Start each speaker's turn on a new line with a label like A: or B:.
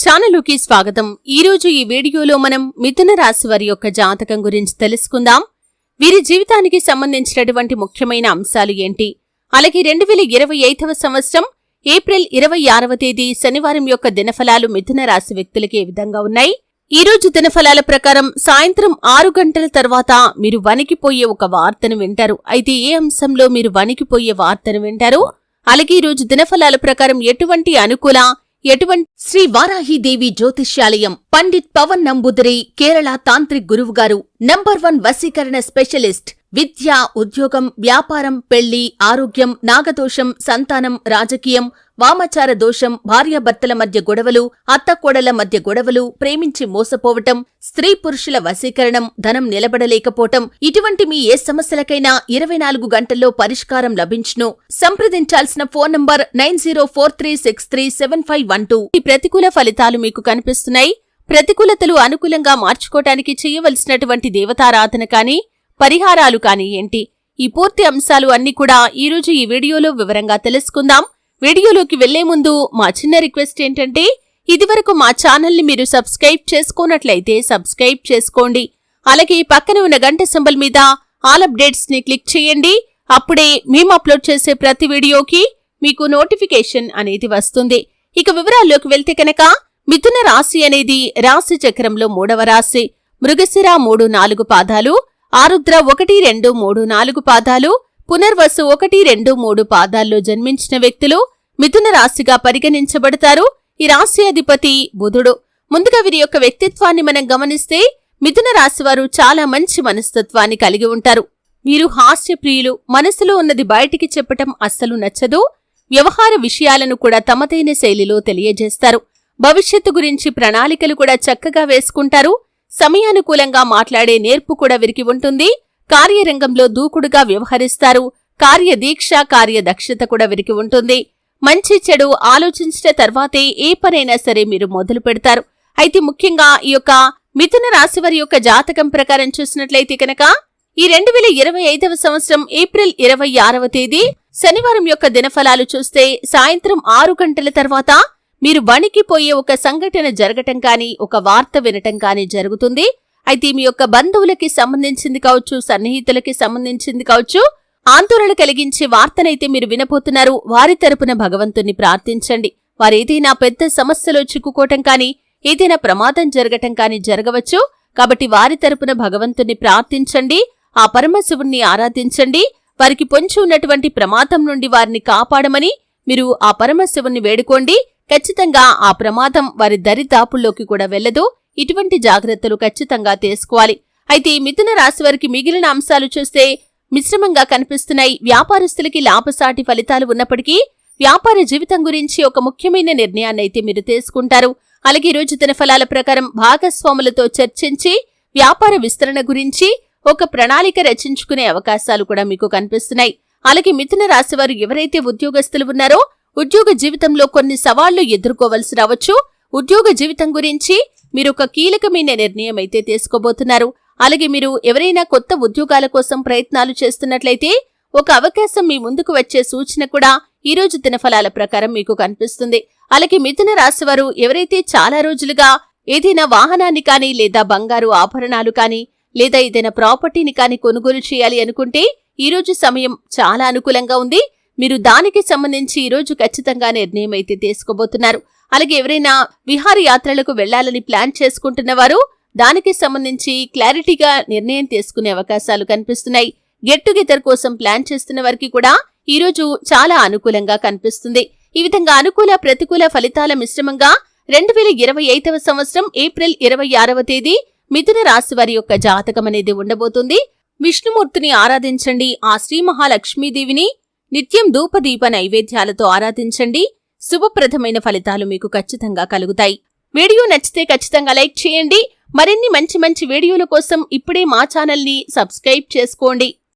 A: ఛానలుకి స్వాగతం. ఈరోజు ఈ వీడియోలో మనం మిథున రాశి వారి యొక్క జాతకం గురించి తెలుసుకుందాం. వీరి జీవితానికి సంబంధించినటువంటి ముఖ్యమైన అంశాలు ఏంటి, అలాగే 2025వ సంవత్సరం ఏప్రిల్ 26వ తేదీ శనివారం యొక్క దినఫలాలు మిథున రాశి వ్యక్తులకి ఏ విధంగా ఉన్నాయి. ఈ రోజు దినఫలాల ప్రకారం సాయంత్రం 6 గంటల తర్వాత మీరు వణికిపోయే ఒక వార్తను వింటారు. అయితే ఏ అంశంలో మీరు వణికిపోయే వార్తను వింటారు, అలాగే ఈ రోజు దినఫలాల ప్రకారం ఎటువంటి అనుకూల శ్రీ వారాహిదేవి జ్యోతిష్యాలయం పండిత్ పవన్ నంబూదిరి కేరళ తాంత్రిక్ గురువు గారు నంబర్ 1 వశీకరణ స్పెషలిస్ట్. విద్య, ఉద్యోగం, వ్యాపారం, పెళ్లి, ఆరోగ్యం, నాగదోషం, సంతానం, రాజకీయం, వామాచార దోషం, భార్యాభర్తల మధ్య గొడవలు, అత్తకోడల మధ్య గొడవలు, ప్రేమించి మోసపోవటం, స్త్రీ పురుషుల వశీకరణం, ధనం నిలబడలేకపోవటం, ఇటువంటి మీ ఏ సమస్యలకైనా 24 గంటల్లో పరిష్కారం లభించును. సంప్రదించాల్సిన ఫోన్ నంబర్ 9043637512. ఈ ప్రతికూల ఫలితాలు మీకు కనిపిస్తున్నాయి. ప్రతికూలతలు అనుకూలంగా మార్చుకోవటానికి చేయవలసినటువంటి దేవతారాధన కానీ పరిహారాలు కానీ ఏంటి, ఈ పూర్తి అంశాలు అన్ని కూడా ఈరోజు ఈ వీడియోలో వివరంగా తెలుసుకుందాం. వీడియోలోకి వెళ్లే ముందు మా చిన్న రిక్వెస్ట్ ఏంటంటే, ఇదివరకు మా ఛానల్ని మీరు సబ్స్క్రైబ్ చేసుకోనట్లయితే సబ్స్క్రైబ్ చేసుకోండి. అలాగే పక్కన ఉన్న గంట సింబల్ మీద ఆల్ అప్డేట్స్ ని క్లిక్ చేయండి. అప్పుడే మేము అప్లోడ్ చేసే ప్రతి వీడియోకి మీకు నోటిఫికేషన్ అనేది వస్తుంది. ఇక వివరాల్లోకి వెళ్తే కనుక, మిథున రాశి అనేది రాశి చక్రంలో 3వ రాశి. మృగశిర 3, 4 పాదాలు, ఆరుద్ర 1, 2, 3, 4 పాదాలు, పునర్వసు 1, 2, 3 పాదాల్లో జన్మించిన వ్యక్తులు మిథున రాశిగా పరిగణించబడతారు. ఈ రాశి అధిపతి బుధుడు. ముందుగా వీరి యొక్క వ్యక్తిత్వాన్ని మనం గమనిస్తే, మిథున రాశివారు చాలా మంచి మనస్తత్వాన్ని కలిగి ఉంటారు. వీరు హాస్యప్రియులు. మనసులో ఉన్నది బయటికి చెప్పటం అస్సలు నచ్చదు. వ్యవహార విషయాలను కూడా తమదైన శైలిలో తెలియజేస్తారు. భవిష్యత్తు గురించి ప్రణాళికలు కూడా చక్కగా వేసుకుంటారు. సమయానుకూలంగా మాట్లాడే నేర్పు కూడా వీరికి ఉంటుంది. కార్యరంగంలో దూకుడుగా వ్యవహరిస్తారు. కార్యదీక్ష, కార్యదక్షత కూడా వీరికి ఉంటుంది. మంచి చెడు ఆలోచించిన తర్వాతే ఏ పనైనా సరే మీరు మొదలు పెడతారు. అయితే ముఖ్యంగా ఈ యొక్క మిథున రాశి వారి యొక్క జాతకం ప్రకారం చూసినట్లయితే కనుక, ఈ 2025వ సంవత్సరం ఏప్రిల్ 26వ తేదీ శనివారం యొక్క దినఫలాలు చూస్తే, సాయంత్రం 6 గంటల తర్వాత మీరు వణికిపోయే ఒక సంఘటన జరగటం కానీ, ఒక వార్త వినటం కానీ జరుగుతుంది. అయితే మీ యొక్క బంధువులకి సంబంధించింది కావచ్చు, సన్నిహితులకి సంబంధించింది కావచ్చు, ఆందోళన కలిగించే వార్తనైతే మీరు వినబోతున్నారు. వారి తరపున భగవంతుణ్ణి ప్రార్థించండి. వారేదైనా పెద్ద సమస్యలో చిక్కుకోవటం కానీ, ఏదైనా ప్రమాదం జరగటం కానీ జరగవచ్చు. కాబట్టి వారి తరపున భగవంతుణ్ణి ప్రార్థించండి. ఆ పరమశివుణ్ణి ఆరాధించండి. వారికి పొంచి ఉన్నటువంటి ప్రమాదం నుండి వారిని కాపాడమని మీరు ఆ పరమశివుణ్ణి వేడుకోండి. ఖచ్చితంగా ఆ ప్రమాదం వారి దరిదాపుల్లోకి కూడా వెళ్లదు. ఇటువంటి జాగ్రత్తలు ఖచ్చితంగా తీసుకోవాలి. అయితే ఈ మిథున రాశి వారికి మిగిలిన అంశాలు చూస్తే మిశ్రమంగా కనిపిస్తున్నాయి. వ్యాపారస్తులకి లాభసాటి ఫలితాలు ఉన్నప్పటికీ వ్యాపార జీవితం గురించి ఒక ముఖ్యమైన నిర్ణయాన్నైతే మీరు తీసుకుంటారు. అలాగే ఈ రోజు దినఫలాల ప్రకారం భాగస్వాములతో చర్చించి వ్యాపార విస్తరణ గురించి ఒక ప్రణాళిక రచించుకునే అవకాశాలు కూడా మీకు కనిపిస్తున్నాయి. అలాగే మిథున రాశి వారు ఎవరైతే ఉద్యోగస్తులు ఉన్నారో, ఉద్యోగ జీవితంలో కొన్ని సవాళ్లు ఎదుర్కోవలసి రావచ్చు. ఉద్యోగ జీవితం గురించి మీరు ఒక కీలకమైన నిర్ణయం అయితే తీసుకోబోతున్నారు. అలాగే మీరు ఎవరైనా కొత్త ఉద్యోగాల కోసం ప్రయత్నాలు చేస్తున్నట్లయితే ఒక అవకాశం మీ ముందుకు వచ్చే సూచన కూడా ఈ రోజు దినఫలాల ప్రకారం మీకు కనిపిస్తుంది. అలాగే మిథున రాశి వారు ఎవరైతే చాలా రోజులుగా ఏదైనా వాహనాన్ని కానీ, లేదా బంగారు ఆభరణాలు కానీ, లేదా ఏదైనా ప్రాపర్టీని కానీ కొనుగోలు చేయాలి అనుకుంటే ఈ రోజు సమయం చాలా అనుకూలంగా ఉంది. మీరు దానికి సంబంధించి ఈ రోజు ఖచ్చితంగా నిర్ణయం అయితే తీసుకోబోతున్నారు. అలాగే ఎవరైనా విహారయాత్రలకు వెళ్లాలని ప్లాన్ చేసుకుంటున్న వారు దానికి సంబంధించి క్లారిటీగా నిర్ణయం తీసుకునే అవకాశాలు కనిపిస్తున్నాయి. గెట్ టుగెదర్ కోసం ప్లాన్ చేస్తున్న వారికి కూడా ఈ రోజు చాలా అనుకూలంగా కనిపిస్తుంది. ఈ విధంగా అనుకూల ప్రతికూల ఫలితాల మిశ్రమంగా 2025వ సంవత్సరం ఏప్రిల్ 26వ తేదీ మిథున రాశి వారి యొక్క జాతకం అనేది ఉండబోతుంది. విష్ణుమూర్తిని ఆరాధించండి. ఆ శ్రీ మహాలక్ష్మీదేవిని నిత్యం ధూపదీప నైవేద్యాలతో ఆరాధించండి. శుభప్రదమైన ఫలితాలు మీకు ఖచ్చితంగా కలుగుతాయి. వీడియో నచ్చితే ఖచ్చితంగా లైక్ చేయండి. మరిన్ని మంచి వీడియోల కోసం ఇప్పుడే మా ఛానల్ని సబ్స్క్రైబ్ చేసుకోండి.